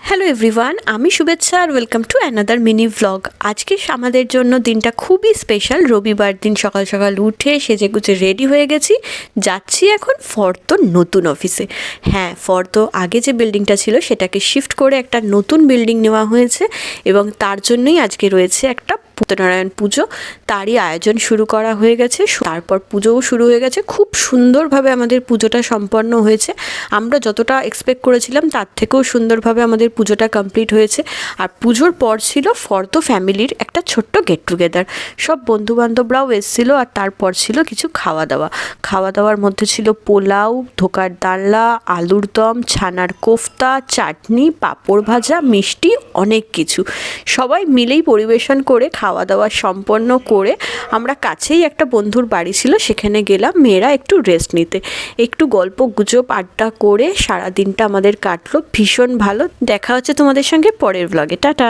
Hello everyone, আমি শুভেচ্ছা আর welcome to another mini vlog. আজকে আমাদের জন্য দিনটা খুবই স্পেশাল। রবিবার দিন সকাল সকাল উঠে সেজেগুজে রেডি হয়ে গেছি, যাচ্ছি এখন ফর্দর নতুন অফিসে। হ্যাঁ, ফর্দ আগে যে বিল্ডিংটা ছিল সেটাকে শিফট করে একটা নতুন বিল্ডিং নেওয়া হয়েছে এবং তার জন্যই আজকে রয়েছে একটা সত্যনারায়ণ পুজো। তারই আয়োজন শুরু করা হয়ে গেছে, তারপর পুজোও শুরু হয়ে গেছে। খুব সুন্দরভাবে আমাদের পুজোটা সম্পন্ন হয়েছে। আমরা যতটা এক্সপেক্ট করেছিলাম তার থেকেও সুন্দরভাবে আমাদের পুজোটা কমপ্লিট হয়েছে। আর পুজোর পর ছিল ফর্দ ফ্যামিলির একটা ছোট্ট গেট টুগেদার। সব বন্ধুবান্ধবরাও এসেছিল আর তারপর ছিল কিছু খাওয়া দাওয়ার মধ্যে ছিল পোলাও, ধোকার ডালনা, আলুর দম, ছানার কোফতা, চাটনি, পাঁপড় ভাজা, মিষ্টি, অনেক কিছু। সবাই মিলেই পরিবেশন করে খাওয়া দাওয়া সম্পন্ন করে আমরা কাছেই একটা বন্ধুর বাড়ি ছিল, সেখানে গেলাম মেয়েরা একটু রেস্ট নিতে। একটু গল্প গুজব আড্ডা করে সারা দিনটা আমাদের কাটলো ভীষণ ভালো। দেখা হচ্ছে তোমাদের সঙ্গে পরের ব্লগে। টাটা।